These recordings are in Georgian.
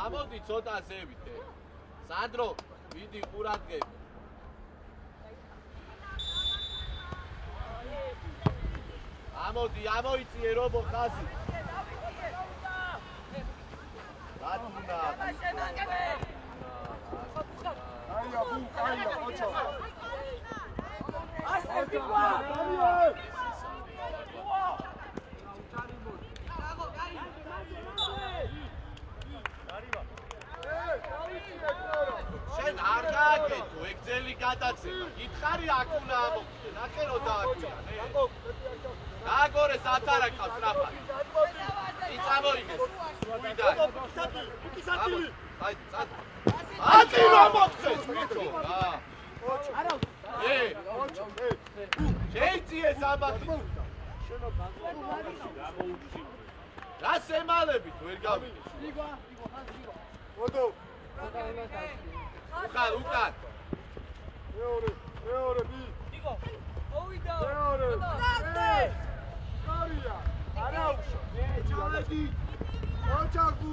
ამოდი ცოტა ზევით. სანდრო, ვიდი ყურადღებ. ამოდი, ამოიწიე რობო ხაზი. რატუნა? აია, ბუ, აია, ოჩო. ასე ვიყვა. შენ არ გააკეთო, ეგ ძელი გადაცემა. გითხარი აკუნა ამოხდე, ნახე რო დააკვიან. გააგორე სათარაკავს რაფად. იწამოიგეს. ვიდა. უკისატილი. აი, აცი რა მოხდეს ბიჭო? არა. შეიძლება საბახი. რა შემალებით ვერ გავიგე. ოდო. უკან. მეორე ბი. იგო. მოვიდა. მეორე. კარია. არაუშო. ჩადი. ოჩაგუ.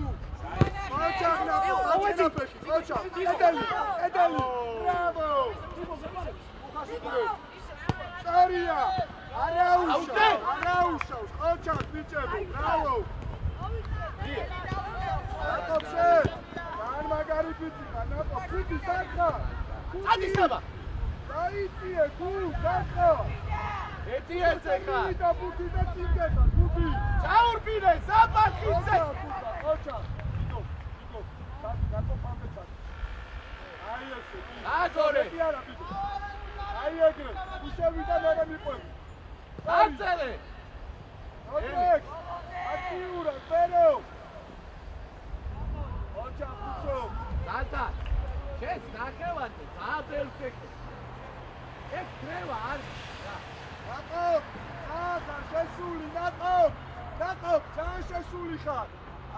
ოჩაგნა. ოჩაგნაფეში. ოჩა. ედელი. ბრავო. კარია. არაუშო. ოჩაგ ბიჭები. ბრავო. აკოფშე. ან მაგარი ფიცი ხარ, ნაკო, ფიცი საკა. ადი საბა. დაიწიე, გუ, საკა. ეთი ერთე ხარ. და ფუთი და ციკეტა, გუდი. ჩაურბინე, საბახიძე. ოჩა. იდო. ნაკო ფამბეცა. აი ესე. აგორე. არა, ბიდო. აი ეგრე. უშევიდა მერე მიყვები. აცელე. ოდეკ. აქტიურა, პერო. ოჩა, ფუცო. დანტა. შენ ნახევარზე დააბელს ეკე. ეგ ხრევა არის. ნაკო, ახლა შესული, ნაკო, ძალიან შესული ხარ.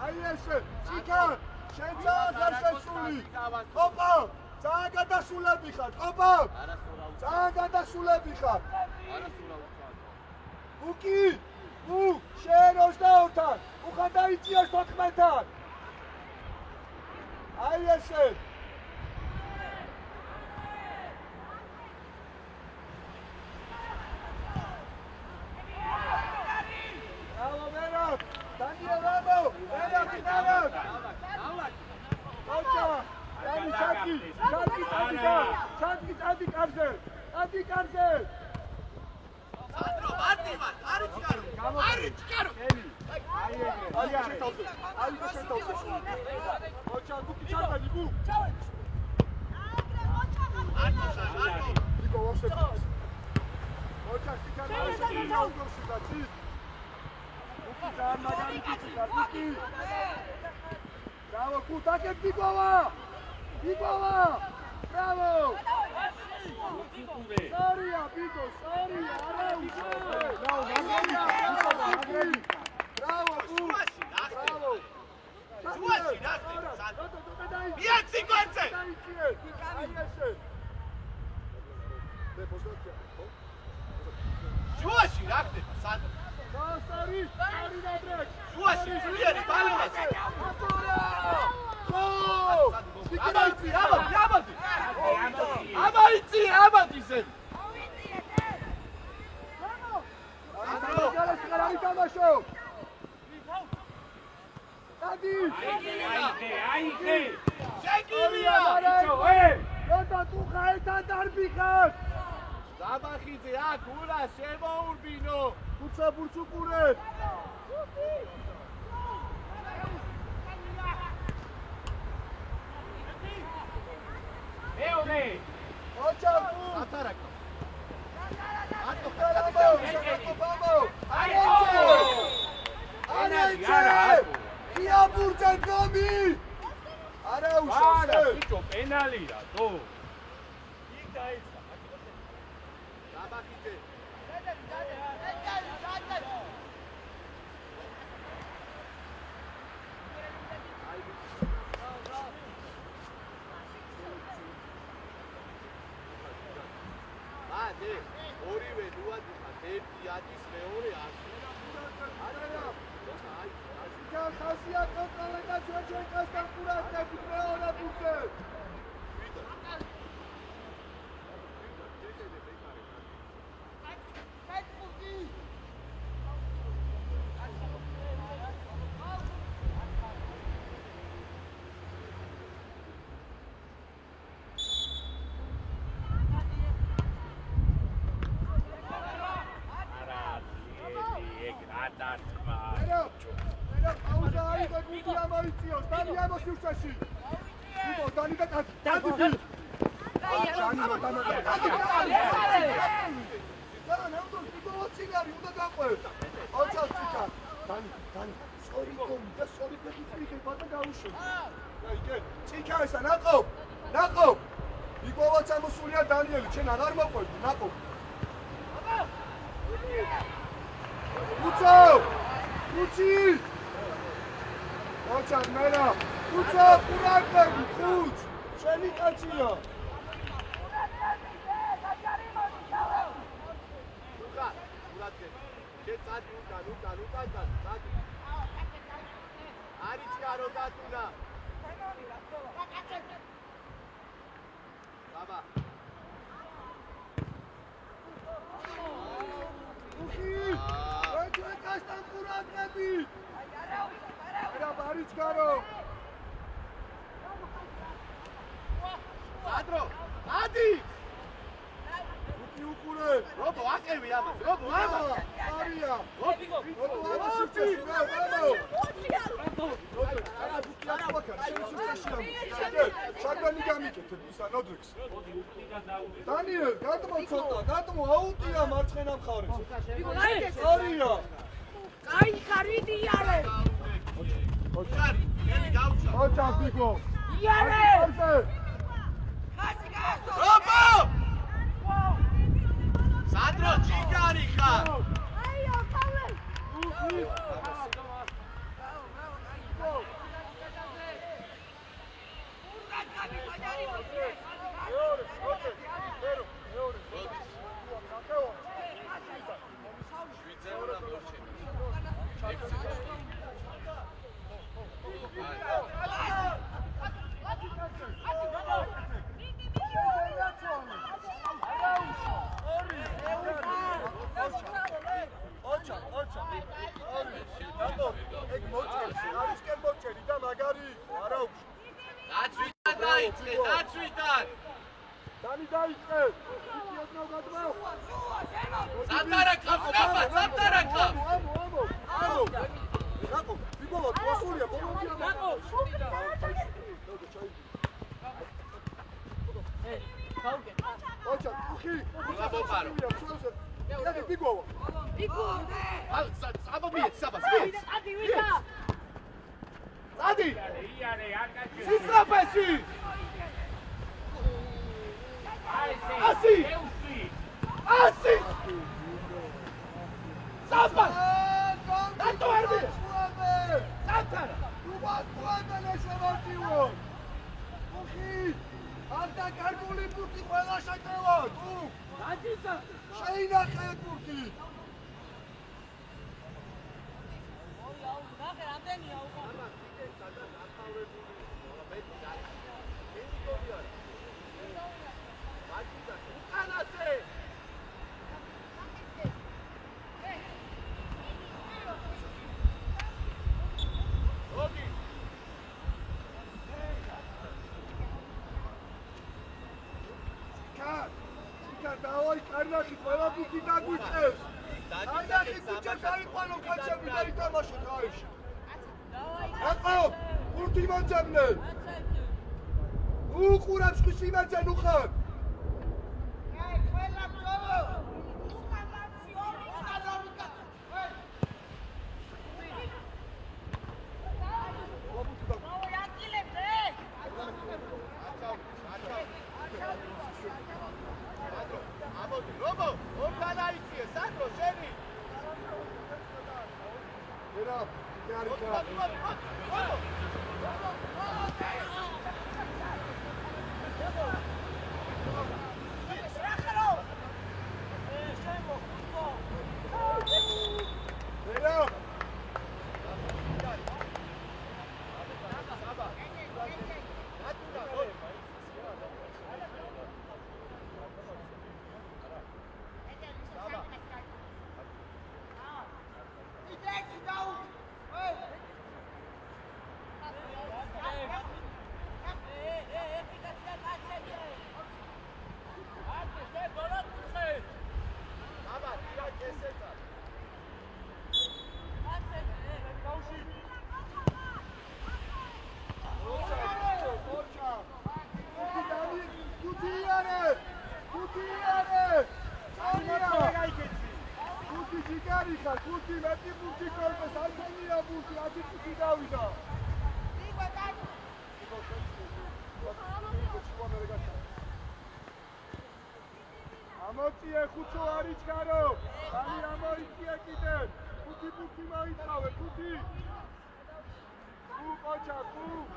აი ესე, ციკარ, შენ ძალიან შესული. ოპა, ძალიან გადასულები ხარ, ოპა. ძალიან გადასულები ხარ. უკი, შენ 22-თან, უხან დაიწიეს 14-თან. აი ესე. Bravo, Vera! Daniel, bravo! Vera, Vera! Ocha! Dani, Chaki! Chaki, Karzel! სანდრო, მარტივად, არ იჩქარო. აი შეთავზე. ოჩა, გუკი ჩარბადი, გუ! მარტო. იგო, ვახშე. ოჩა, ჩიკარი, აუტორში და ჩი. გუკი ძალიან მაგარი ფიცი ხარ, გუკი. Bravo, კუტაკეთ გიგოვა! Bravo! Sorry, amigo, sorry, არაუშო. Bravo, bravo. შუაში ნახე, სანდრო. მიაცი გვერდზე. აი ესე. შუაში რა ხდება, სანდრო? Sorry, დაბრეკ. შუაში ძლიერი ბალანს. ამაიცი ზე. აიგე. შეგირია. როდა თუ ხაეთან დარბიხარ. საბახიძე აქ ულა შემოურბინო. უცა ბურცუკურეთ. მეომე. ოჩაკუ. ათარაკო. ატო ბაბო. არა. ია ბურჯა გომი. არა უშავსე. ბიჭო, პენალია, თო. იქ დაიწყა. საბახიძე. ორივე ნუადი ხარ, ერთი ადის მეორე 100. არა. ჩიკა ხასია კონტროლე და ჩვენკასთან ყურადღებით მეორე ფუტე. Daniel, გადმო აუტია მარცხენა მხარეს. სორია. Ai, caridi iare. ოჩარი, ელი გავჩა. ოჩა ბიგო. Iare. რობო! სანდრო, ჩიკარი ხარ. Aio, come. დავაი კარნახი ყველა ბუთი დაგვიწევს. კარნახი ბუთებს აიყვანო კაცები და ითამაშოთ აიში. აკო, ბუთი მოძებნე. უყურებს ხის იმაძენ უხარ. ყველა ბრძოლო. Gutiare! Gutiare! Aria! Guti jigari khar, Guti meti Guti korbe, salmenia Guti, ati Guti davida. Amotie khutso aris garo. Ani amoitie kide. Guti moitave, Guti. Fu qocha, fu.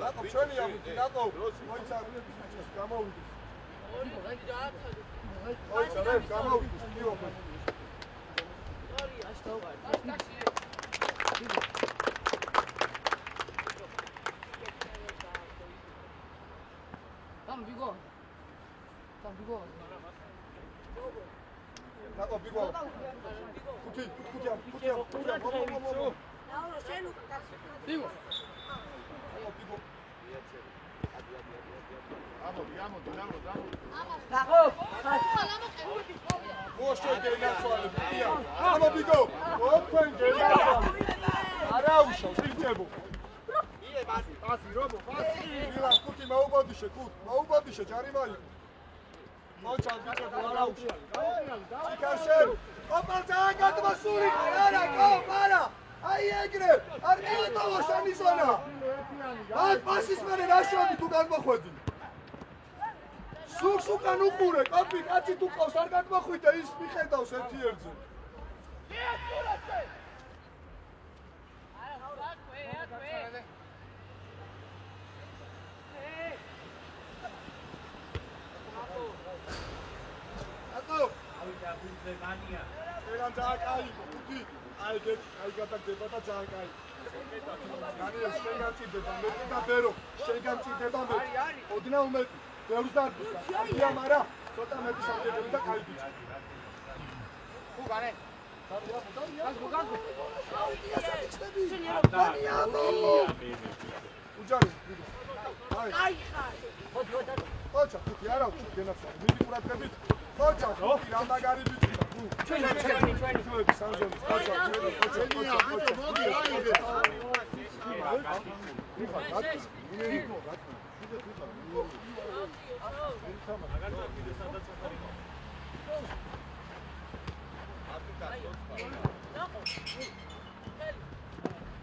ნაკო ჩვენია მუთი ნაკო მოიცა გამოვიდეს მოიცა რე გამოვიდეს მიო Tam Bigo. ნაკო ბიგო ხუთი Lauro, შენ უკაცი. Bigo. ნაკო ბიგო Lago. მოშე გენაცვალე ბია ნაკო ბიგო ოქენ გენაცვალე არა უშავს იწებო პასი რომო პასი დილა ხუთი მოუბოდიშე ჯარიმა იყო მოჩა ბიჭო არა უშავს ჩიკარშენ ოპა ძალიან გადმოსული არა კოპარა აი ეგრე არ მიუტოვო შენი ზონა აი პასის მერე რაშოდი თუ გადმოხვედი სულს უკან უყურე კოპი კაცი თუ ყავს არ გადმოხვიდე ის მიხედავს ერთი ერთზე ერან ძალიან კაი ხუთი აი გადაგდება და ძალიან კაი განიერ შენ გამჭირდება მეტი და ბერო შენ გამჭირდება მეტი ოდნა უმეტი ბევრს დარბის ია მარა ცოტა მეტი სამჯერები და კაი ბიჭი Πού κάνε. უჯარი აი ხოჭა ხუთი არა უჩი გენაცვალე მიდი ყურადღებით ხოჭა ხუთი რა მაგარი ბიჭი ჩვენი სანზონი ხოჭა ჩვენია ბიჭო მოდი აიდე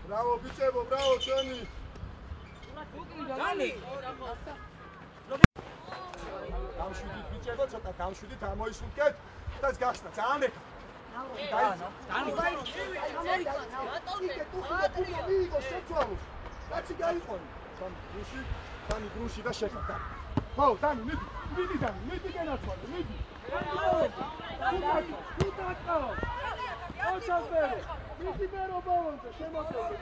Bravo, bicevo, bravo, Johnny. Გამშვიდით ბიჭებო, ცოტა გამშვიდით ამოისულკეთ და გახსნა ძალიან ეხა. კაცი გაიყვანი. სამი გრუში და შეხა. ხო, დანი, მიდი დანი, მიდი გენაცვალე, მიდი. ოჩაბერო, მიდი ბერო ბოლონზე, შემოწევდე.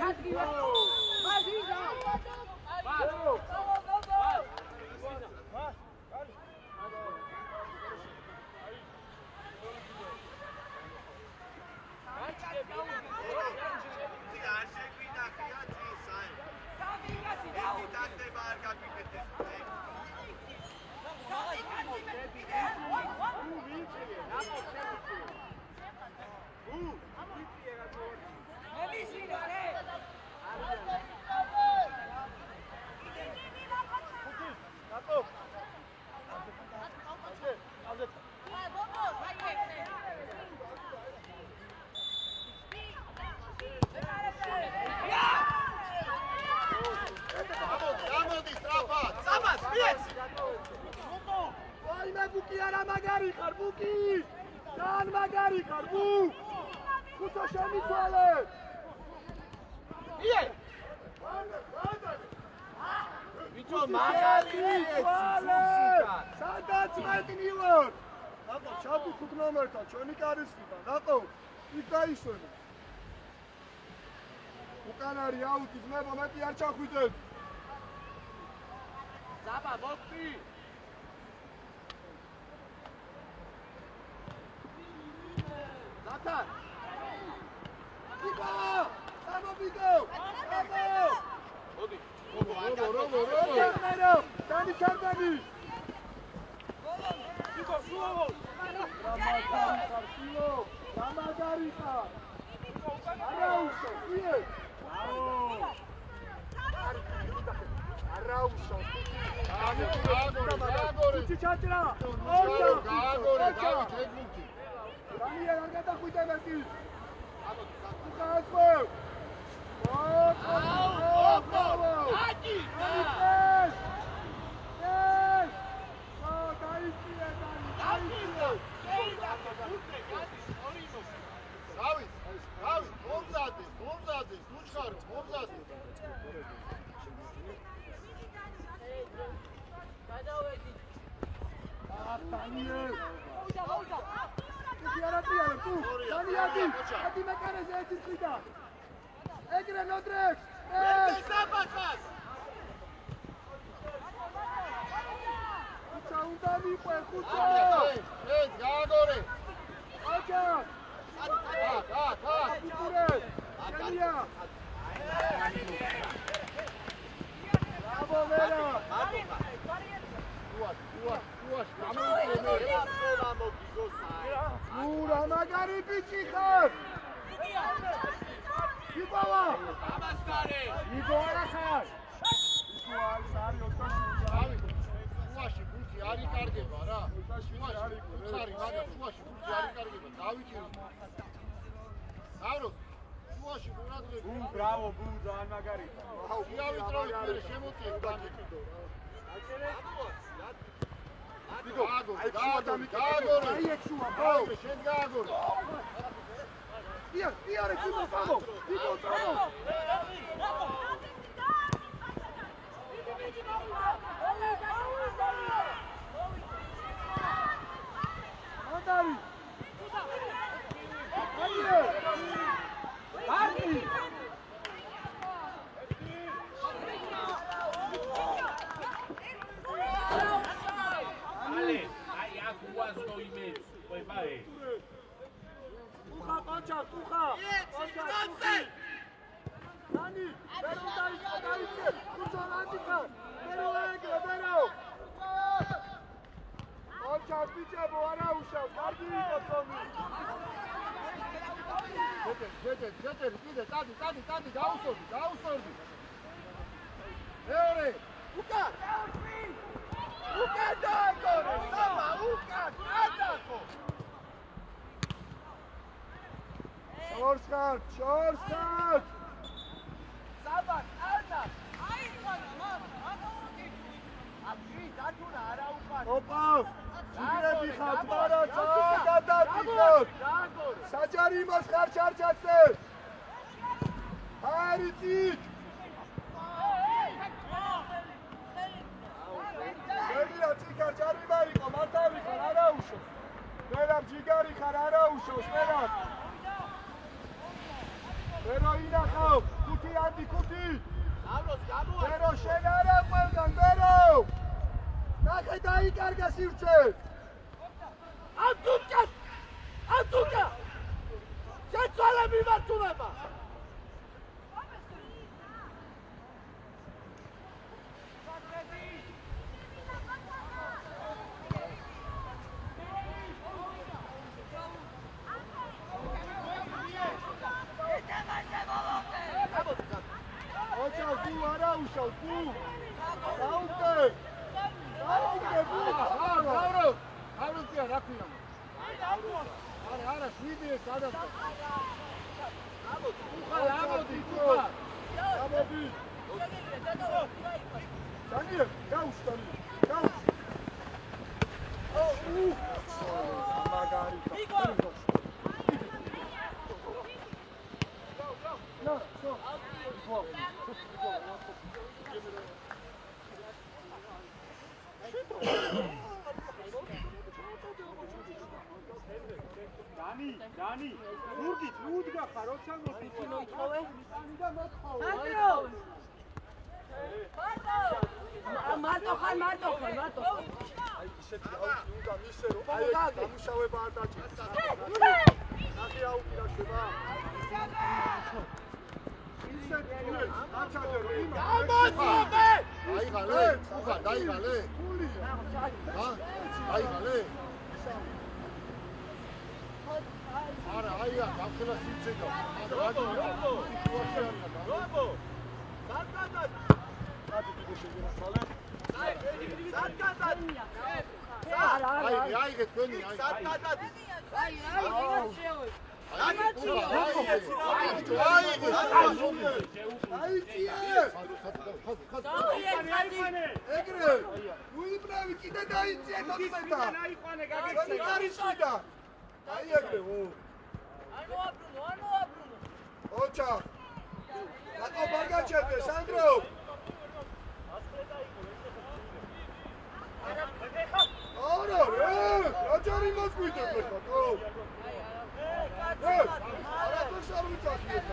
უკანარი აუტი ძმებო მეტი არ ჩახვიდეთ ზაბა მოხდი ზათან ბიგო სამობიგო მოდი რომო დანი ჩარდანი ბიგო სულო რამაგარიხა არა უშო იე Arauso. Tutti chatra. Ocha. Daniel, argata cuida aquí. Caspo. Aqui. Yes. Oh, Daiki, Daiki. Ravi, მომზადეს, უჩხარო, მომზადეს. თუ დანიადი ადი მეკარეზე ერთი წიდა ეგრე ნოდრექს ეს საბახას ხუჩა უნდა მიყვე ხუჩა ეს გააგორე აჩა აკურე შენია ბრavo ვერა ურა მაგარი ბიჭი ხარ იბავა ამასკარე იბო არა ხარ იბო არის 27 შუაში ბურთი არ იკარგება რა შუაში არის ხარი მაგრამ შუაში ბურთი არ იკარგება დავიჭირო დავროს შუაში ყურადღება ბუ ბრავო ბუ ძალიან მაგარი აუ შევიწროვით მე შემოწიე დამიკიდო გააგორე აი ექშუა აუ შენ გააგორე იარე კიბო ბრავო იბო ბრავო მანდარი Ale, ai acuas no imenso, vai vai. უხა ყანჩა უხა ნანი ბერო დაიწე უცო ნანტიკა ბერო ეგრე ბერო ყანჩა ბიჭებო არა უშავ კარგი იყო თომი ჯეტე კიდე დადი გაუსორდი მეორე უკა დააგორე სამა უკა გადაკო შორსკარ საბან ანა აბი დათუნა არა უკან ოპა ჯირები ხარ პარა გადადიხოთ საჯარი იმას ხარ ჩარჩაცე არიცით შეგირა ციკა ჯარიმა იყო მარტავი ხარ არა უშო ვერამ ჯიგარი ხარ არა უშოს ვერამ ვერო ინახავ კუთი ანდი კუთი დავროს გამოვა ვერო შენ არა ყველგან ვერო ნახე დაიკარგა სივრცე ატუკა შეცვალები მართულება ოჩა გუ არა უშავ გუ დაუტე დავროს კი რა ქვია არა შვიდი ეს ადაფა ამოდი დანიელ გაუშტანი მაგარი No, so. Dani, ურდგა ხარ, როცა მოიწოვე? მარტო ხარ. აი ისეთი აუტი უნდა მისე რომ აი დამუშავება არ დაჭირს. ნახე აუტი რა შევა. დაიღალე, უხა დაიღალე. დაიღალე. არა, აია, გამხელა სიცედა. რატო? სარკადად. კატი კიდე შეგენახალე. სარკადად. აიღე თქვენი, სარკადად. აი, ეგრე უიბრავი კიდე დაიწია თოთმეტა აი ეგრე ოჩა აკო ბარგაჩერდე სანდრო ორო რაჯარი მოსგვიდეთ ხო არ მიწახი ეს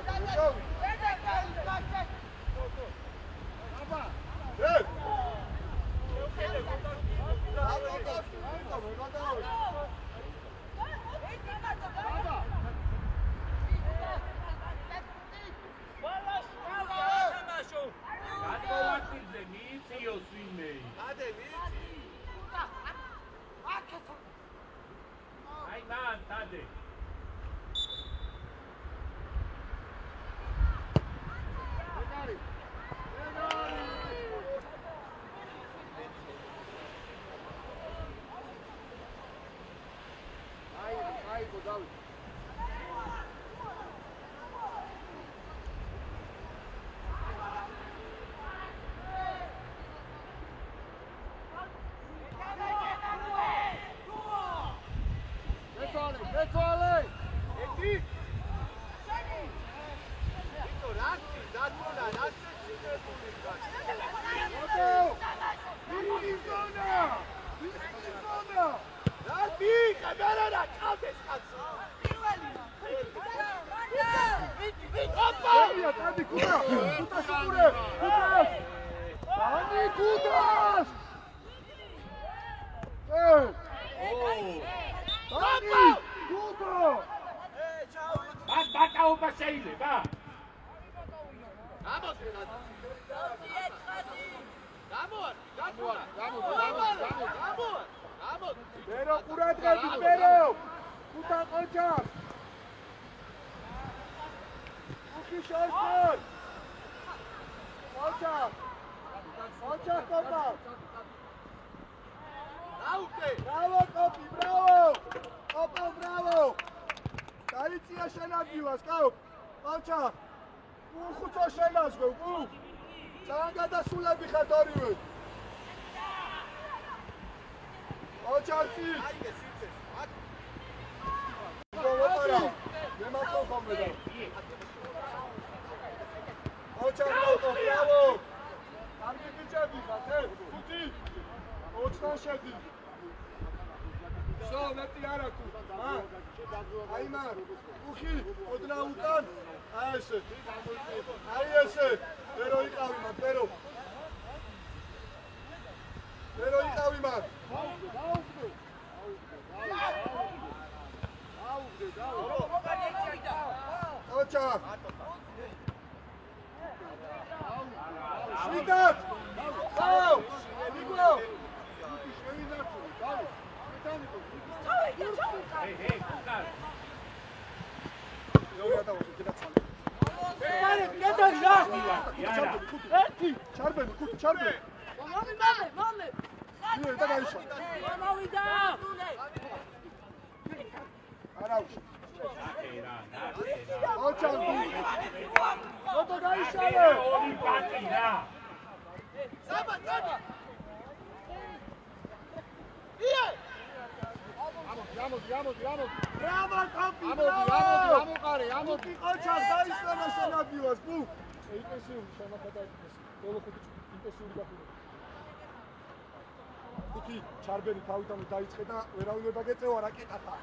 ჩარბენი თავიდან დაიწყე და ვერავინ ვერ დაგეწევა რაკეტათა.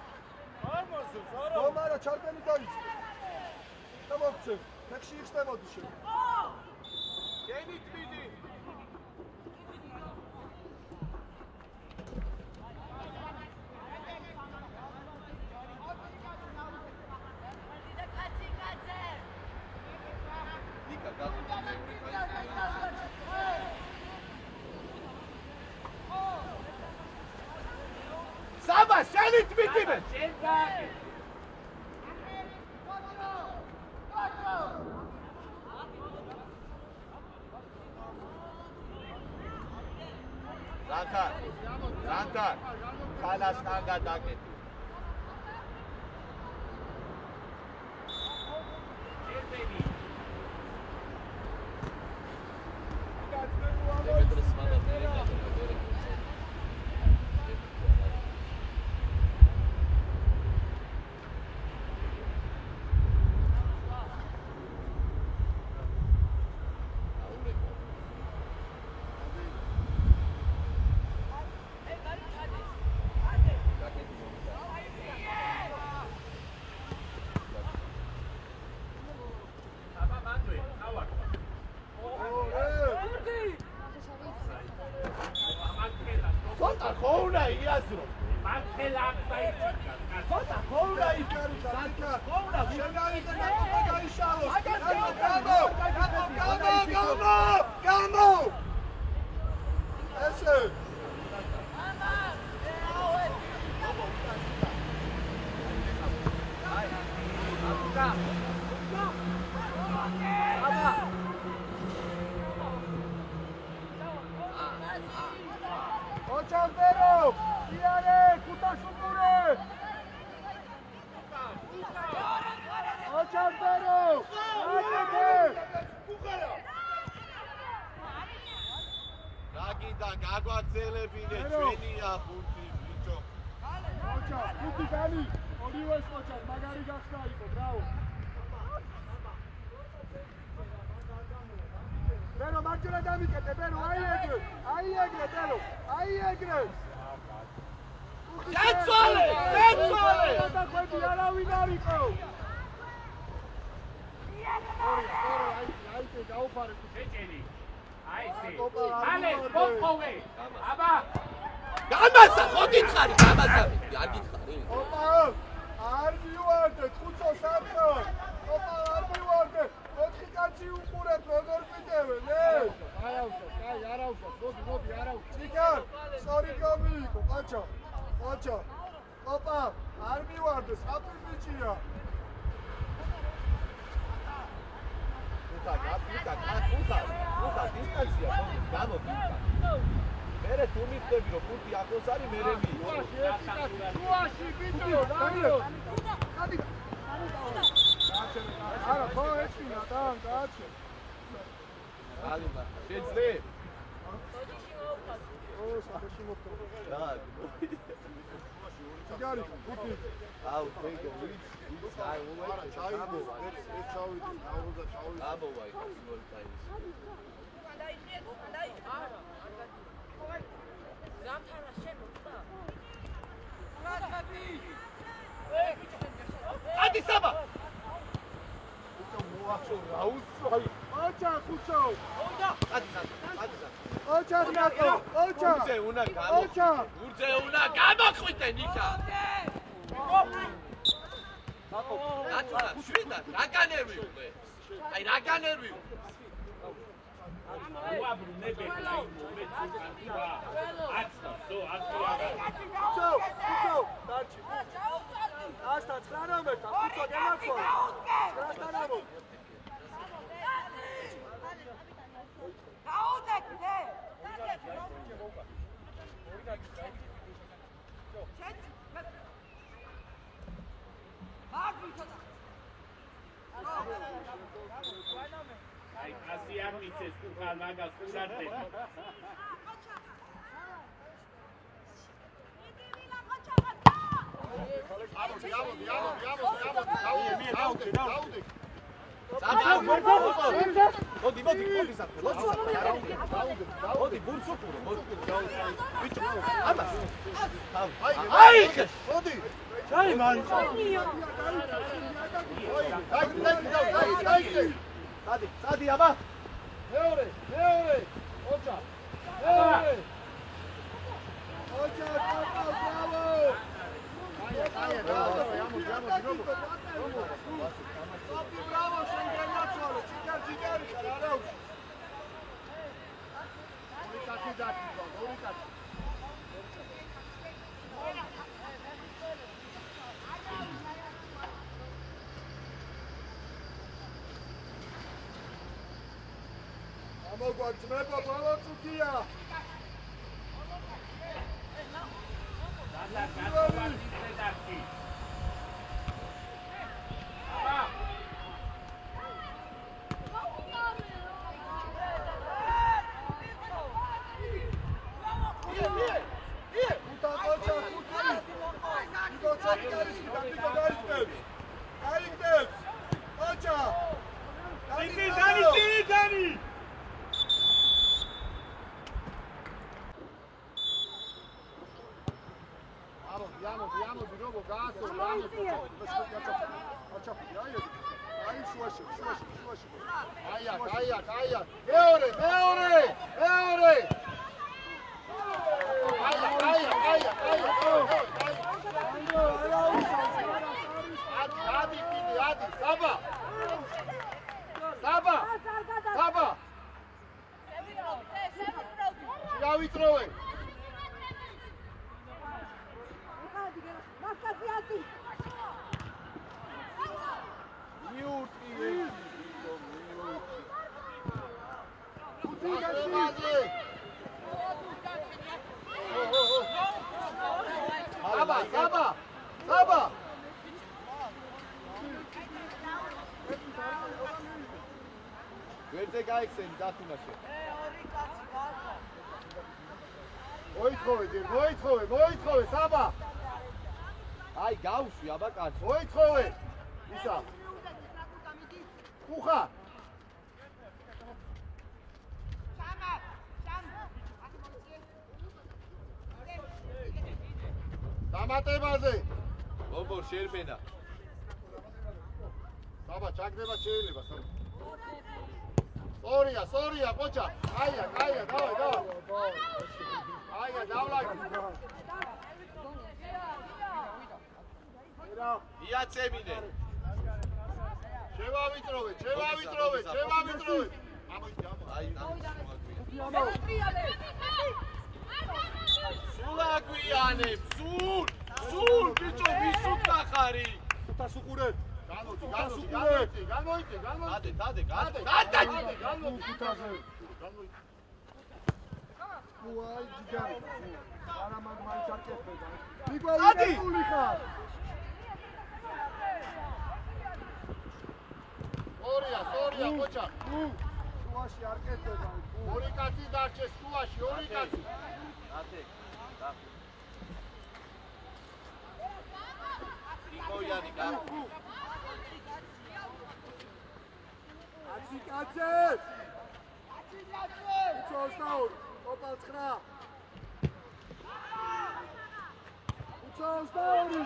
არა, ჩარბენი დაიწყე. და მოგცემ, ფეხში იხსნებოდი შენ. გენი თვიდი. Saba, seni tmiti mi? Zantar, kalas tanga daket. ხოუნა იაზრო. მართლა საიტი. ხოთა ხოუნა იკარი სანკა. ხოუნა შენაიზე ნაკობა გაიშალოს. გამო. ესე. ოჩამბერო, იარე, კუტაშუკურე. ოჩამბერო, აკეთე. რაგიდან გაგვაგზელებინე ჩვენია ხუთი ბიჭო. ოჩა, ხუთი განი, ორივე ოჩა, მაგარი გახსნა იყო, ბრავო. ბერო მარჯვენა დამიკეთე, ბერო, აიეგრე, ბერო, აიეგრე. შეცვალე! დახვედი არავინ არ იყო. აი, გაუფარე. შეჭერი. აი ესე. მალე პოპოვე. აბა. გამასა, ხო გითხარი, გამასა. არ გითხარი. ოპა, არ მივარდე, ხუთო სამხო. ოპა, არ მივარდე. 4 კაცი უყურეთ, როგორ ვიდევენ, არავსო, კაი, არავსო, მოდი, არავსო. ციკარ, სწორი კომი იყო, ყაჩა. ოპა, არ მივარდე, საფი ბიჭია. ხუთა დისტანცია ხომ გამოგიქა. მერე თუ მიხდები რომ ხუთი ახლოს არის მერე მიიღო. შუაში ბიჭო, დაირო. გადი. არა, ხო ეჩინა, გააჩე. ალიბა, შეძლებ? ო, საფაში მოხდა. რა, ციგარი, ხუთი. აუ, თენკო, ვიც, აი, არა, ჩაიგო, ეს ჩავიდი, აუზა ჩავიდი. აბოვაი, გოლ ტაიმის. ადი საბა. მოახშო, რაუსო, აი. ოჩა, ხუცო. ადი. ოჩა, ნაკო, ოჩა. ურძე უნდა გამო. ოჩა. ურძე უნდა გამოხვიდე ნიკა. ნატურა, შვიდა, რა განერვი უკვე? აი, რა განერვი? უაბრუ ნებე მეცულა. აცნო, აცნო. ხუცო, დარჩი. ასთა 19-თან, ხუცო დემარხო. 19-თან. გაუდეკდე. აი, ასე არ მიცეს კუხარ მაგას ყურადები. დავდე. მოდი, საფე. მოდი, ბურსუკურო, მოდი. ბიჭო, ამას. აი, მოდი. ჩაი მან. სადი, აბა. მეორე. ოჩა. ოჩა, ბრავო. Papi, bravo, sei ingagnato, Cicari, Araujo. Vamos, guarda, bravo, Tuquia. Dani! Diamo di nuovo gas, Aia. Eure! გავიწროვე. Საბა. ვერზე გაიქცენი დათუნაშე. მოითხოვე, საბა. აი გავუშვი აბა კაცო. მოითხოვე. ისა. ხუხა. დამატებაზე. გოგო შერბენა. საბა ჩაგდება შეიძლება საბა. სორია, ყოჩა. აია, დავай. აია, დავლაგე. იაცემინე. შევავიწროვე. აი, სულ აგვიანებ, სულ ბიჭო მისუქა ხარი. თას უყურე. გამოიწე. დადე. თუთაზე. უაი ჯიგარი. არა მაგ მაინც არ კეთდება. მიგვალიდებული ხარ. სორია, ყოჩა. შუაში არ კეთდება. ორი კაცი დარჩეს შუაში, ორი კაცი. დადე. იგოიანი გა. აციკაცე! უცოლსნაური, ოპალ 9. უცოლსნაური!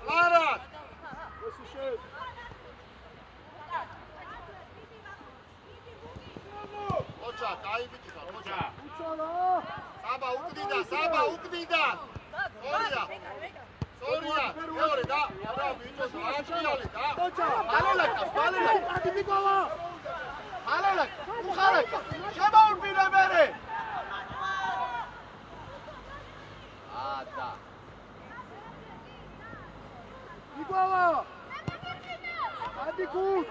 ლარად! ეს შენ. ყოჩა, დაიბიჭი ხარ, ყოჩა. უცოლო! საბა უკდიდა. სორია, მეორე და არა ვინოს აჭიალი და. ყოჩა! ბალელაკა. ადიბიკოვა! ბალელაკა, უხარაკა. შემოურბინე მერე. ადა. იგოვა! ადიკუს!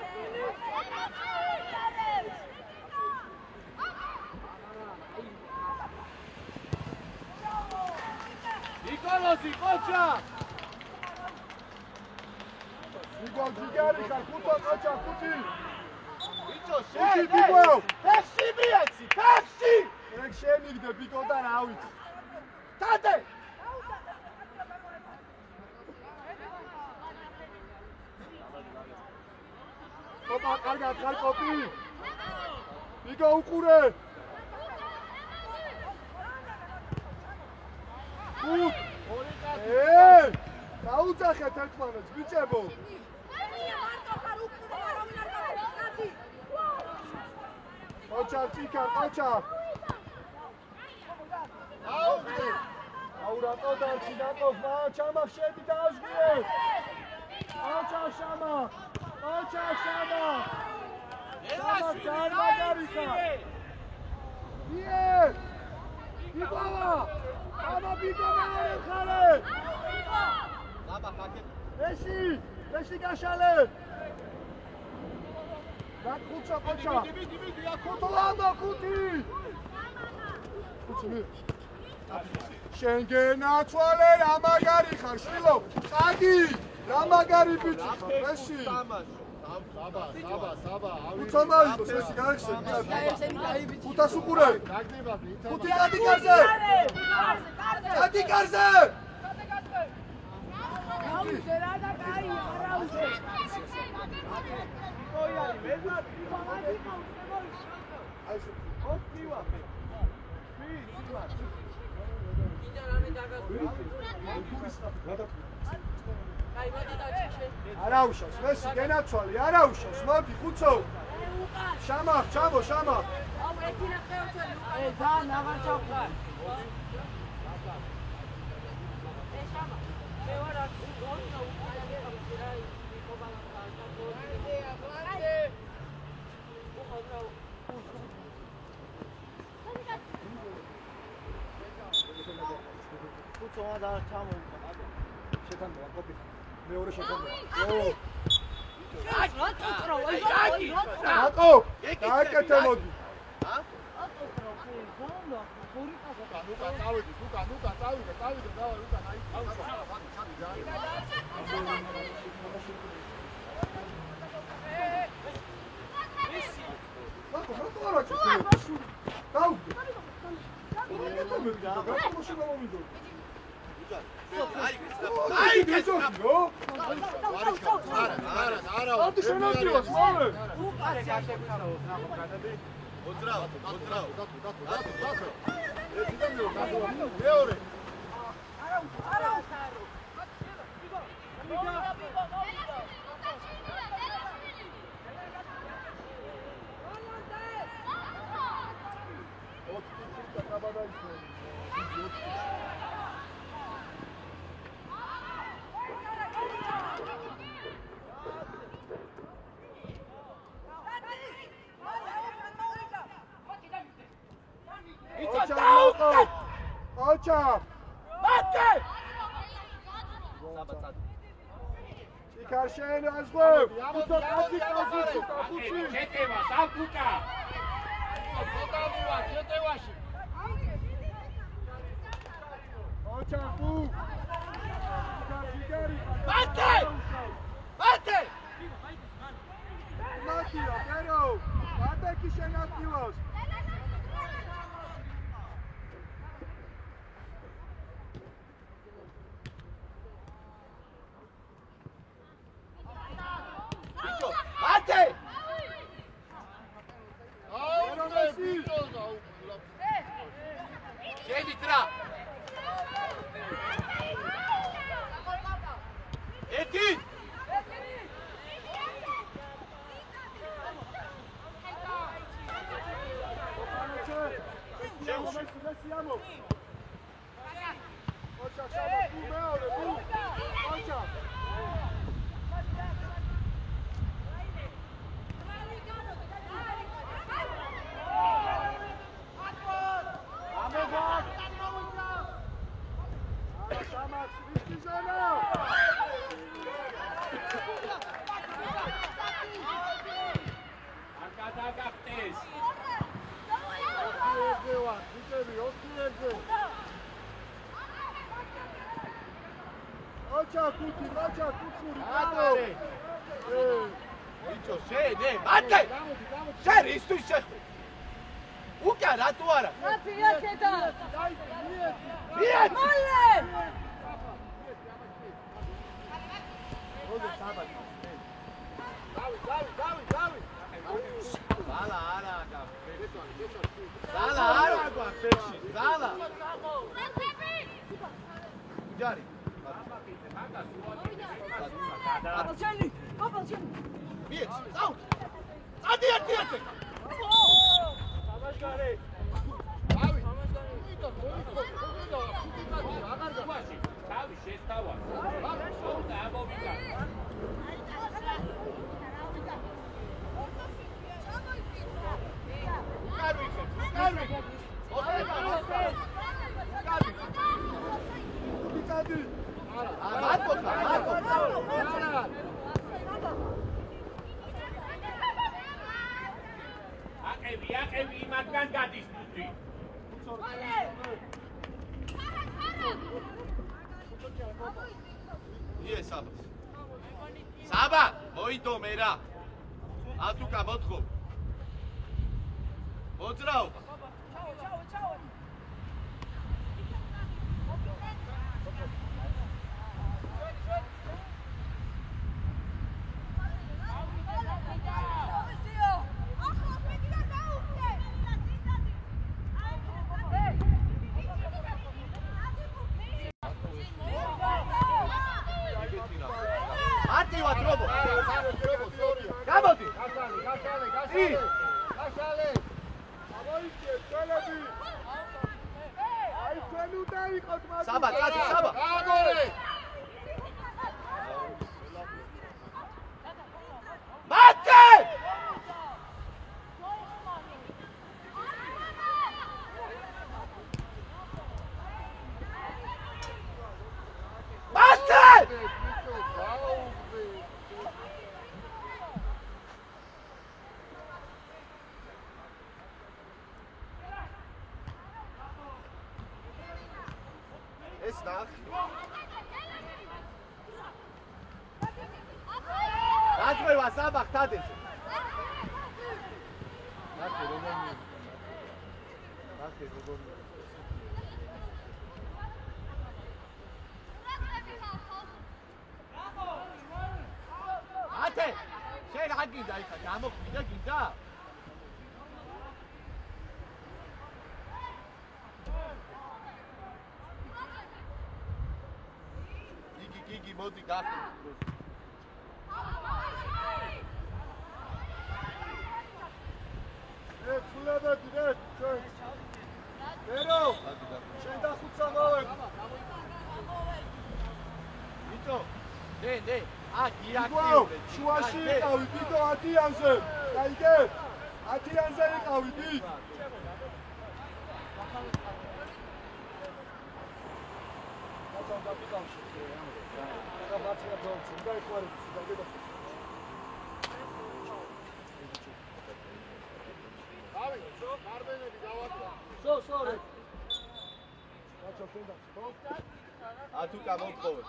იკოლოსი ყოჩა. იგო ჯიგარი ხარ, ყოჩა, ხუთი. ბიჭო ხუთი ბიგო! ფეხში მიეცი, ფეხში. ეგ შემიგდე ბიგოდან რა ვიცი. დადე. ოპა, კარგად ხარ კოპი. ბიგო უყურე. გუდ. დაუძახეთ ერთმანეთს, ბიჭებო. ყოჩა, ყოჩა. აუგდე. აურატო დარჩი დაკოს, ჩამახ შედი დააჟღიე. ყოჩა შამა. ელაში მაგარიკა. იე! იბავა! აბა ბიგო მეორე ხარე! აბა ხაკე. ესი გაშალე! დაკუცა ყოჩა! დიბი, კუტულანდო კუტი! კუჩი შენგენა ცვალე რა მაგარი ხარ შილო! წადი! რა მაგარი ბიჭი ხარ, ესი! საბა. უცამაიდოს ესი გაიხსენ. ხუთას უყურე. ხუთი წადი კარზე. არაუშავს, მესი გენაცვალი, არაუშავს, მოდი ხუცო. შამახ, ჩამო, შამახ. წონა და ჩამოვიდა. შეთანხმება კოპი. მეორე შეთანხმება. რატო? დააკეთე მოდი. ნუკა წავიდი, წავიდე, დავай, ნუკა, აი, Ocha! Bate! Ikarşen azgov! Uçak açık azıcık! Četeva, sam Kuka! Ocha, tu! Bate! Bate! Matija, Pero! Bate ki še nativaš! Bate! Šedi tra! Eti! Ocha, šama tu meore, tu! Ocha! Ocha, Kuti, Atare! Bicho, še, ne, bate! Še, istu šestu! Uka, ratu ara! Nijeti! Zala, ara, Zala, ara, pekši, Zala! Uđari! Bijeć, zaut! Adi, jecek! Stavi šestava. Ovdje amobika. Აკევი იმათგან გადის პუტი. იე საბა. საბა, მოიდო მე რა. ათუკა მოთხო. მოძრაობა. ატივად რობო. გამოდი. გაშალე. ამოიწე, წელები. აი ჩვენ უნდა იყოთ მაგ. საბა, წადი, საბა. გამორე. მათე! ეს ნახ. დაწყება საბახ თადეს. ნახე როგორი. ნახე როგორი. ათე შენ აგინდა იქა გამოკვიდა გინდა? იგი მოდი გახი. ფულებედი რე ჩვენ. ერო. შენ დახუცა მოვედ. იტო. დე. გიაქტიურე. შუაში იყავი ბიგო 10-იანზე. გაიგე? 10-იანზე იყავი ბიგ. ათუ გამოვყოვე.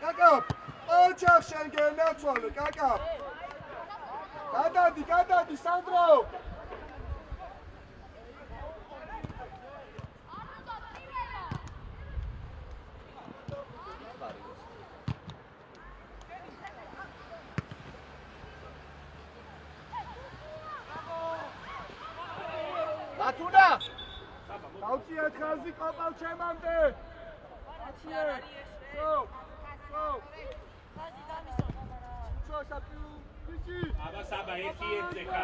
კაკა, ოჩახ შენ გენაცვალე, კაკა. გადადი, სანდრო. ათუნა! დავწიეთ ხაზი კოპალ ჩემამდე. აციე. აბა საბა ერთი ხა.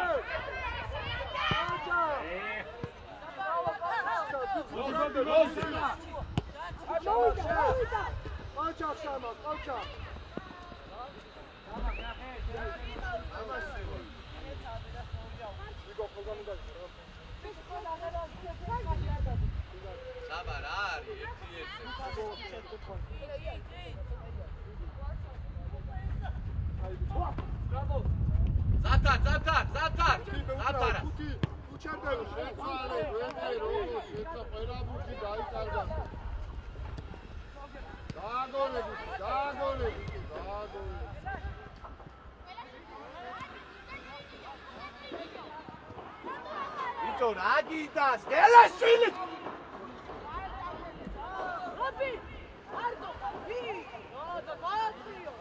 საბა რა არის ზათარ. უჩერდები შეცვალე, ვენე როგორ შეცა ყველაფერი დაიკარგა. დააგონები. იტო რა გიდას? ელაშვილი! ოპი! არდო! ვი! და გააჩიო!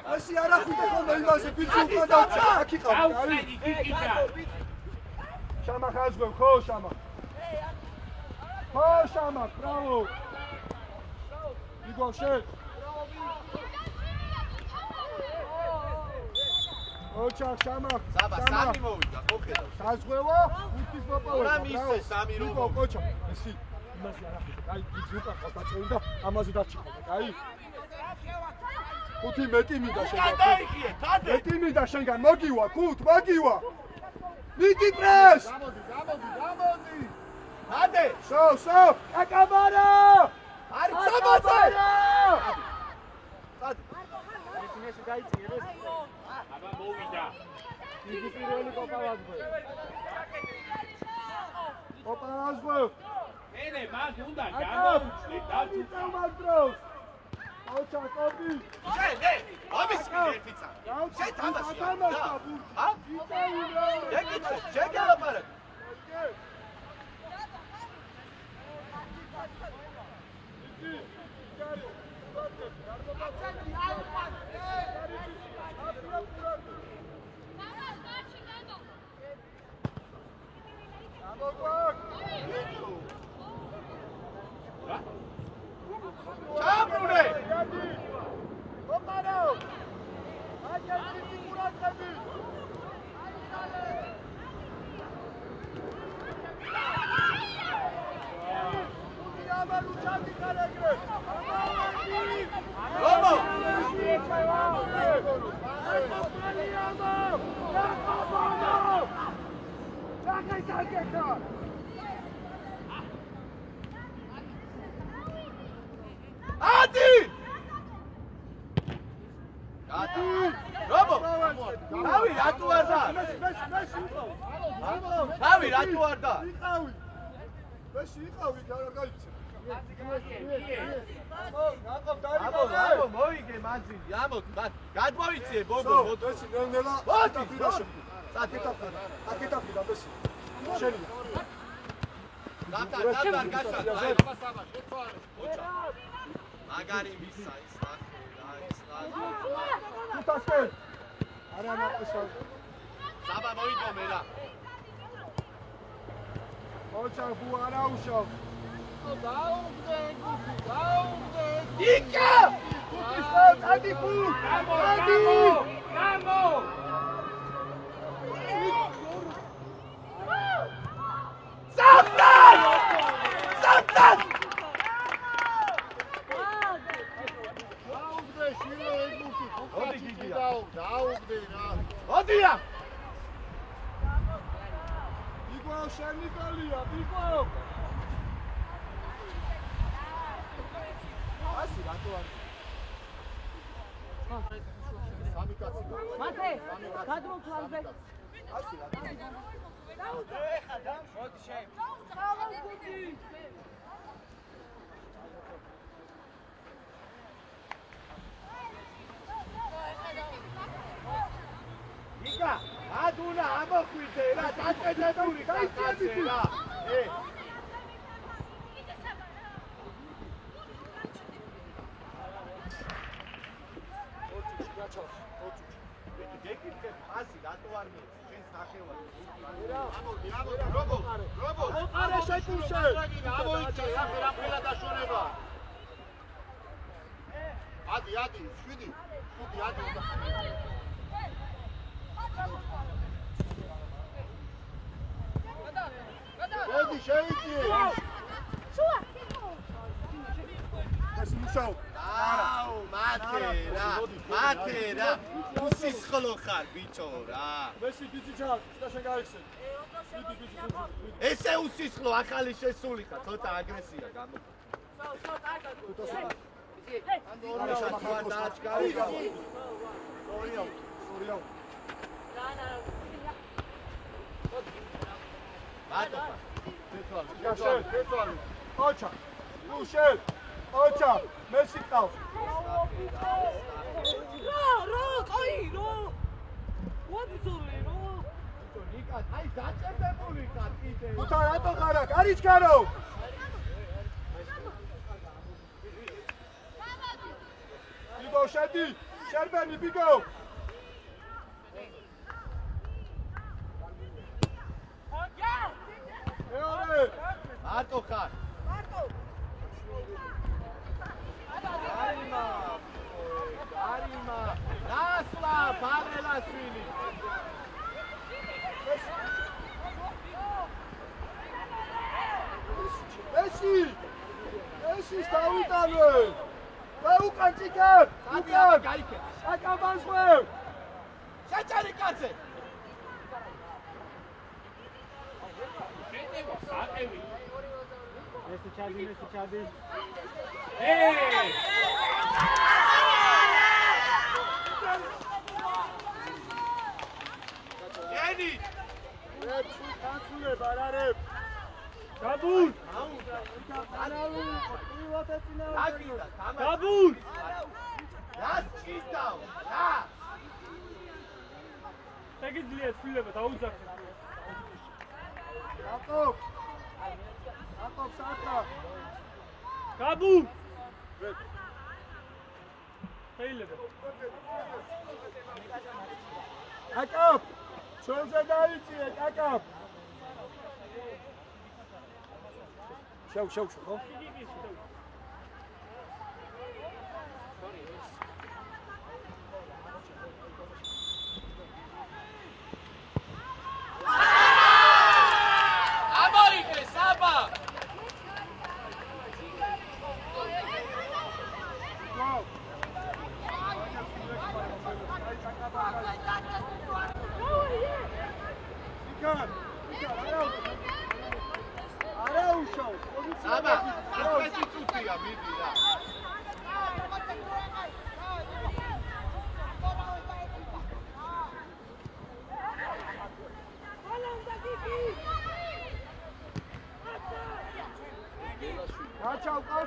Asi ara ხუთე ხოლმე იმაზე ბიჭი უკან დავჭა აქ იყავ შამა ხაზღვევ ხო შამა ბრავო იგო შენ ოჩა შამა საბა სამი მოვიდა ხო ხედავ ხაზღვევა უთის მოპოვე რა მისცე სამი რო იგო ოჩა ესი იმაზე არა ხუთე კაი ბიჭი უკან ხალხა და ამაზე დავჭიყავ კაი ხუთი მეტი მინდა შენგან. მეტი მინდა შენგან. მოგივა, ხუთ, მოგივა. მიდი პრეს. გამოდი. ადე, შო, აკაბარა. არის საბაზე. სად? ისინი გაიწიერეს. აბა მოვიდა. იგი პირველი კოპავაზღვე. ენე, მაგ უნდა გამოუჩნე, დავჭუწავ. ოჩა კოპი. შენ, ამის ერთი წა. შენ თამაშია. ა? ეკითხე, შენ გელაპარაკ. ათი რობო თავი რატო არ და თავი რატო არ და აბო მოიგე მაძილი ამო გადმოიწიე ბობო მაგარი მისა ის საბა მოიგო რა ოჩა ბუ არა უშავ დაუგდე იკა კუტის ადი ბუ გამო საფთან დაუგდე შილო ეგუთი დაუგდე რა ოდია იგო შენიკალია იგო ასი რატო არ სამი კაცი მათე გადმოკლავზე ასი რატო ეხა და მოდი შეი იკა ადუნა ამოხვიდე რა დაწედებული კაცი რა გეკითხე ფასი რატო არ მიეც შენ სახევად რობო არა შეკუშე ამოიწე ახლა რა ფერა დაშორება ადი 7 ადი ედი შეიწიე ეს მუშაობ აუ მათე რა უსისხლო ხარ ბიჭო რა მესი ბიჭი ჩარ და შენ გაიხსენ ესე უსისხლო ახალი შესული ხარ ცოტა აგრესია გამო ოჩა უშელ ოჩა მესი ყავს რო ყოი რო ვაბზოლე რო ნიკა აი დაჭერდებული ხარ კიდე უთა რატო ხარ აქ არის გარო ბიგო შედი შერბენი ბიგო მეორე მარტო ხარ არიმა დასლა ბარელაშვილი ეს დავიტანე და უკან წიკარ უკან გაიქე აკაბანსვევ შეჭარი კაცე აკევი ესე ჩადი ენი რებ სულ კაცულებ არ არებ გაბურ გაბურ რა ჩიტაო რა შეგიძლია ცვლილება დაუძახე აკოპ საათა გაბურ შეიძლება აკოპ ჩვენზე დაიწიე აკოპ შევ ხო ამოიგე საბა იკარ არა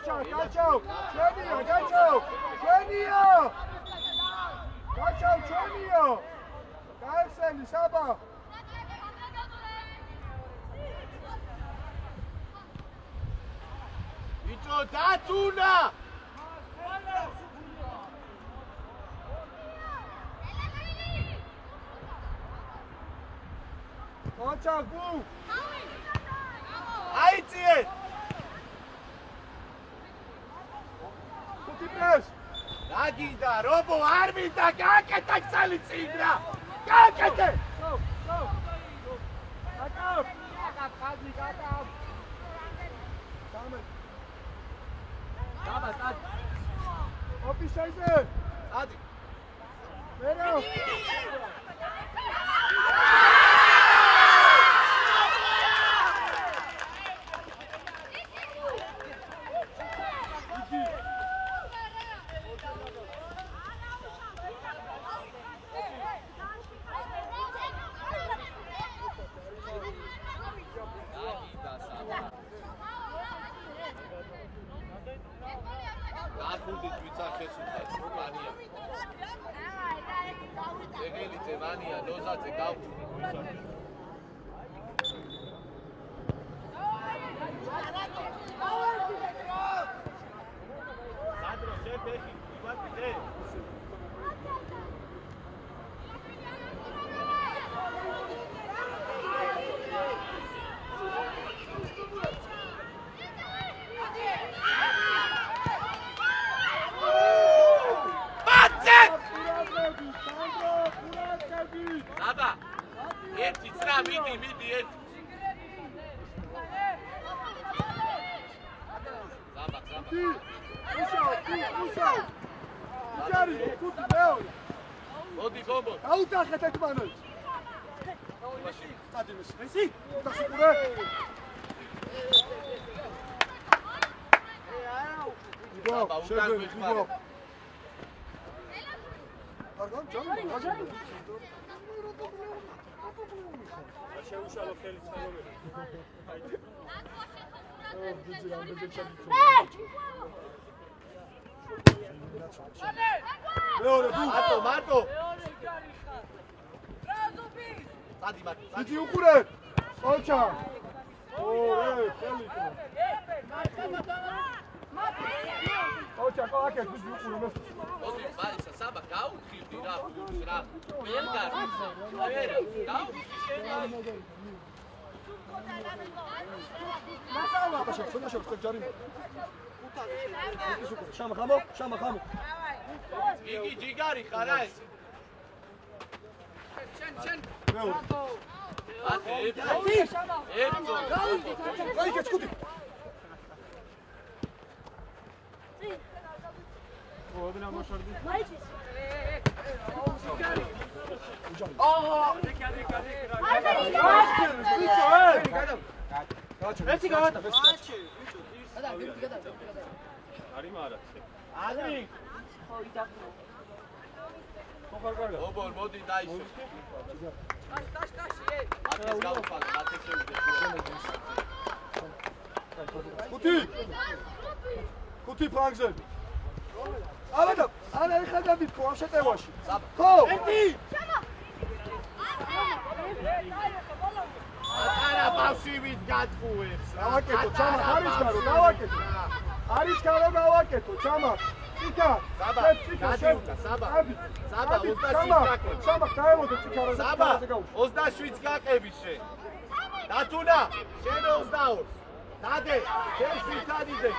გაჩავ, ჩვენია, გაჩავ, ჩვენია! გაჩავ, ჩვენია! გაიხსენი, საბა! ბიჭო, დათუნა! გაჩავ, გუ! აიწიეთ! ხუთი-პრეს! დაგიდა, რობო, არ მინდა, გააკეთა წელი წინ რა! გააკეთე! აკავ! ხაზი, აკავ! დაბა, დადი! ოფისაიზე! დადი! მერე! გახუდით ვიცახეს უხარ ვანია. ეგელიძე ვანია, ნოზაძე გავხუდით ვიცახეს. სადრო შეფეხი, ვიბატე. აბა ერთი წრა მიდი ერთი უშავ ჯარი კუთი მეორე მოდი გობო აუტახეთ ეკმანოიც წადი მესი დასიკურე აბა უკან გვიხმარე არგან ჯამი გაჟები შეუშალო ხელი ცნობები. მარტო. წადი მარტო. დიდი უყურე. ოჩა. ოე, ხელი. ოჩა, კაკეთ, დიდი უყურე მე. მოდი, მარისა, საბა გაუთხივდი რა, რა. ვერ გარის. ვერ, გაუთხი შენ. მასალა შენ ჯარი. შამახამო. იგი ჯიგარი ხარ ეს? შენ. ერთო. გაიგე წკუტი. ოდინა მოშორდი. ერთი გავატა. არის მარა. აზრი. ხო, იდაკრო. ობოლ, მოდი დაისო. კაშ. აკეს გავუფალე, მათექები კუთი ფრანგზები. არა, ეხლა დავიქო ამ შეტევაში. ხო. ერთი. არა ბავშვი ვით გატყუებს. გავაკეთო, ჩამა, არისკარო, გავაკეთო. არისკარო გავაკეთო, ჩამა. ციკა. საბა, გადიუდა, საბა. საბა 27 გაკები. ჩამა, დაემოდე ციკარაზე. საბა 27 გაკები შენ. დათუნა, შენ 22. დადე, შენ შვითადიდე.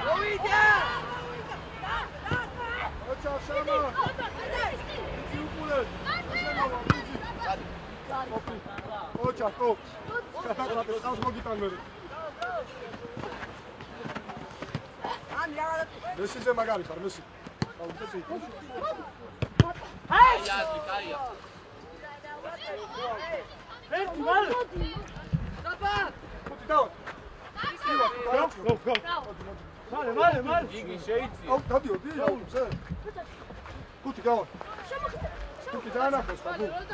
მოვიდა! ოჩა, შამა. დიდი უყურე. ოჩა, ხო. გადაყრატე, წავს მოგიტანმერე. მესიზე მაგარი ხარ, მესი. აიაზი, კაია. ერთი მალე. დაბა! ხუთი დავა. მალე. იგი შეიცი. აუ, დადიოდი, აუ, ზე. ხუთი დავა. ხუთი დაანახოს, ხა,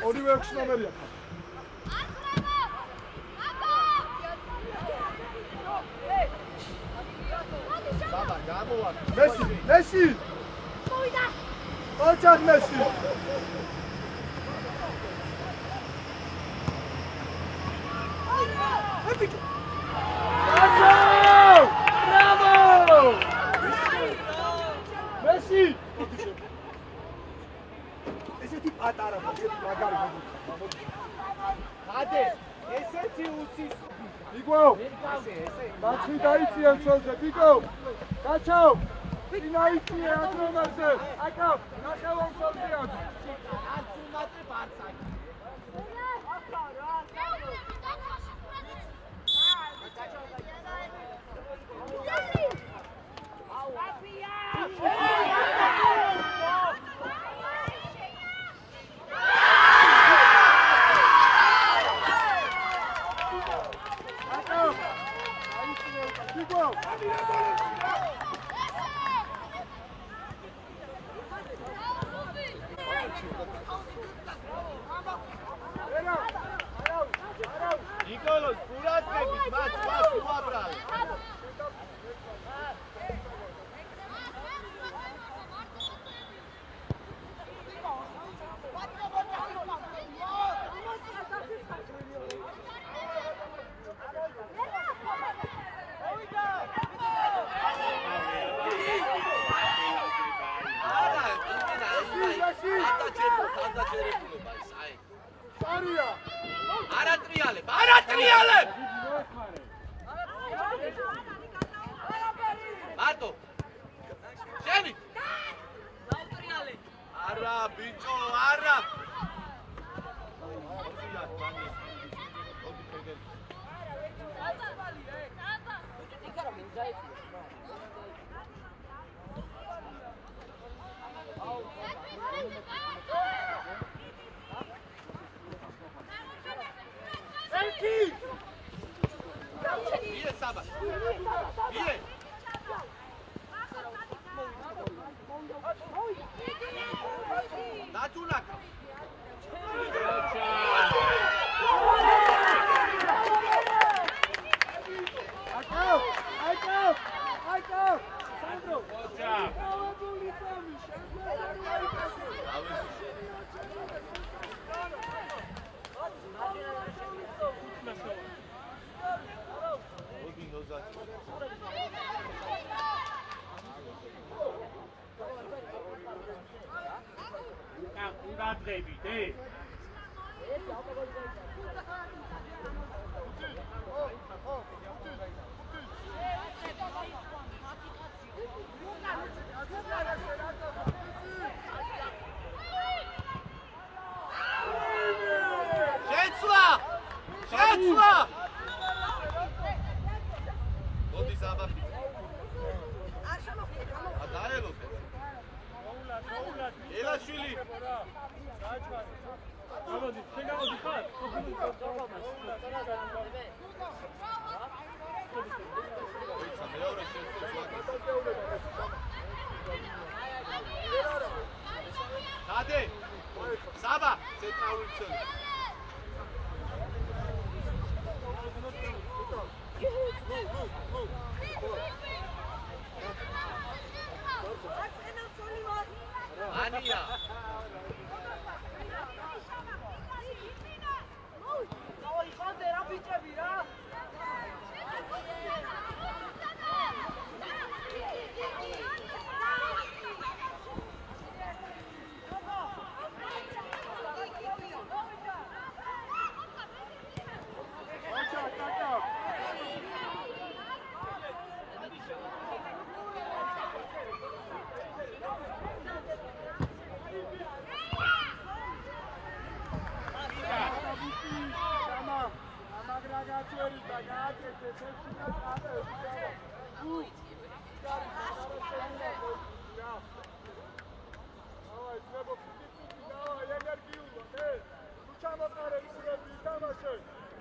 ორივე 6 ნომერია. Messi, Messi! Olacak Messi! Bravo! Messi! ესეთი პატარა მაგარი ხადე ესეთი უსის იგო მაჩი დაიწიან ცოლზე იგო გაჩავ ინაიწია აკრომაზე აკავ ნახევარ ცოლზეა აცუმატე ბარცაკი Nikolos, kuratnebit, mać, uabrali. Aratriale! Marto! Scemi! Arra, bicho, arra! Vie Saba. Vie. Natulaka. Aico! Sandro! Შეცვლა! მოდი ზაბა. დაელოდე. ელაშვილი. გამოდი, შენ გამოდი ხარ? Hadi. Saba, centralul țării. Ania.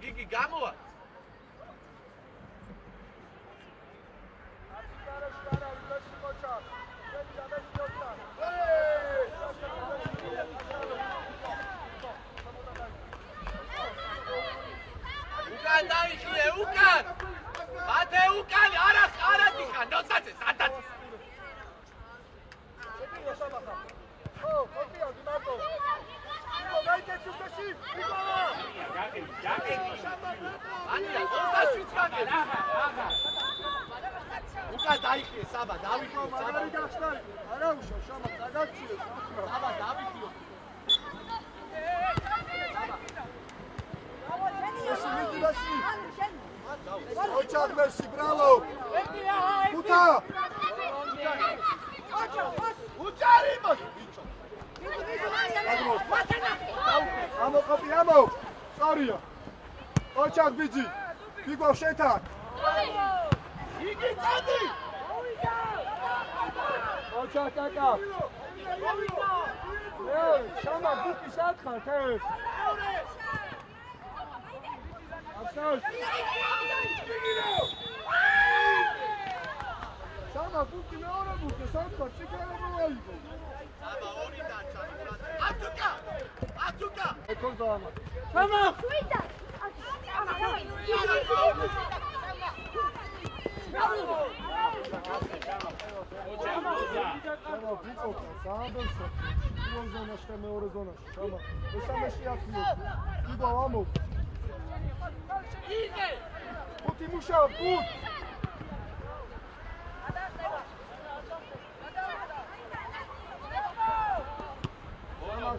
Gigi, gamoa! Ucan! Bate Ucan! Ara dikha! No saces! მაგარი გახსნა. არა უშო, შამა დაგაქციე. აბა დავიქიო. ოჩაკ მესი, ბრავო. ხუთა. უჭარი მას. ამო ყოფი ამო. სწორია. ოჩაკ ბიძი. გიგო შეთან. იგი წადი. ოჩაკ კაკა. შამა ბუკი სათხართ ე. აბსოლ. შამა ბუკი მეორე ბუკი სათხართ შეკარა მოაიგო. აბა ორი დაჩანი. ატუკა. ეკონდა ამა. შამა. შამა ბუკო საამბელსო. პირველ ზონაში და მეორე ზონაში. შამა. მესამეში აფიო. გიგო ამო. იგე. ხუთი მუშაობ, ხუთ.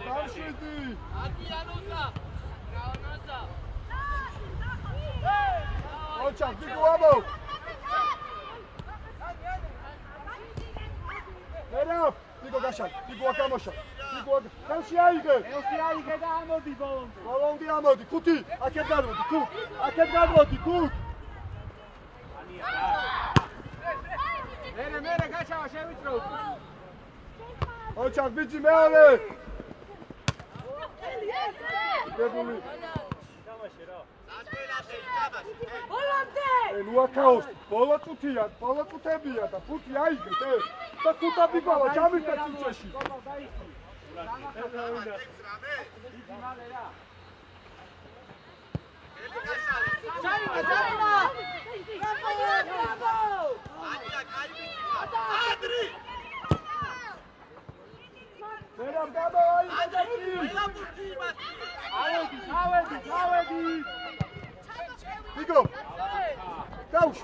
დამშვიდი. აკიანოსა. რაონასა. ოჩაკ გიგო ამო. ერაფ, გიგო გაშალ, გიგო აკამოშა. გიგო ხელში აიგე. ელში აიგე და ამოდი ბოლომდე. ბოლომდე ამოდი, ხუთი. აქეთ გადმოდი, ხუთ. აქეთ გადმოდი, ხუთ. მერე გაჩავა შევიწრო. ოჩაკ ბიძი მეორე. გებული. ბოლომდე! ლუაკაოს, ბოლო წუთია, ბოლო წუთებია და ხუთი აიგეთ, ე. და ხუთა ბიგოვა ჩამიგდა წუთში. ჯარიმა! ბრავო! ადრი! მერამ გამოაიგე და კი. ავედი. ბიგო. დაუშ.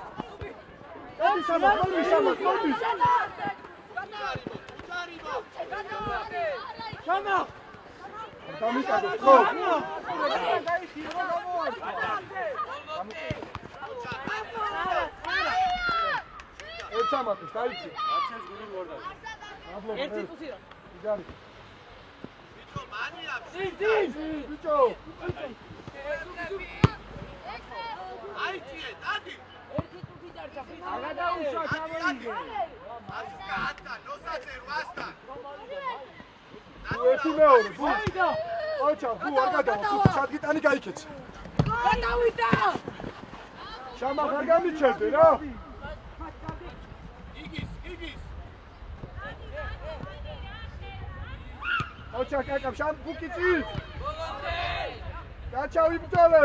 ედი სამა, გოლი. შამა! გამიკადო, ხო. ეცამატოს, დაიცი. ერთი წუთია. იგარი. ბიჭო, მანია. ბიჭო. აიწიე, დადი. ერთი წუთი დარჩა. აგადაუშვა ჩამოიგე. ატა, ნოსაძე 8-დან. ერთი მეორე, ბუ. ოჩა, ბუ არ გადავა, თუ ჩადგიტანი გაიქეცი. გადავიდა! შამა ხარ გამიჩერდე რა. იგის. ოჩა კაკა, შამ ბუკიცი. გაჩავი ბრძოლე.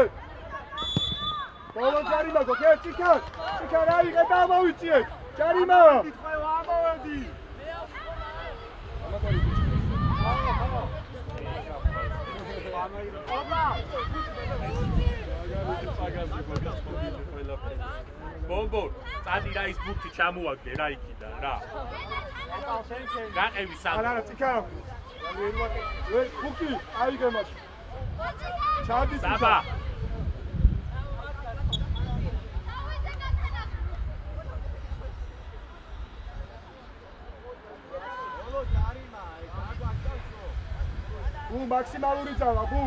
ბოლო ჯარიმა გოგე, ციკარ აიღე და ამოვიწიე. ჯარიმა. თქვა ამოვედი. ბომბო, წადი რა ის ბურთი ჩამოაგდე რა იქიდან რა. გაყევი სამ. არა, ციკარ. ბუკი, აიღე მას. ჩადი საბა. ბუ მაქსიმალური ძალა, ბუ.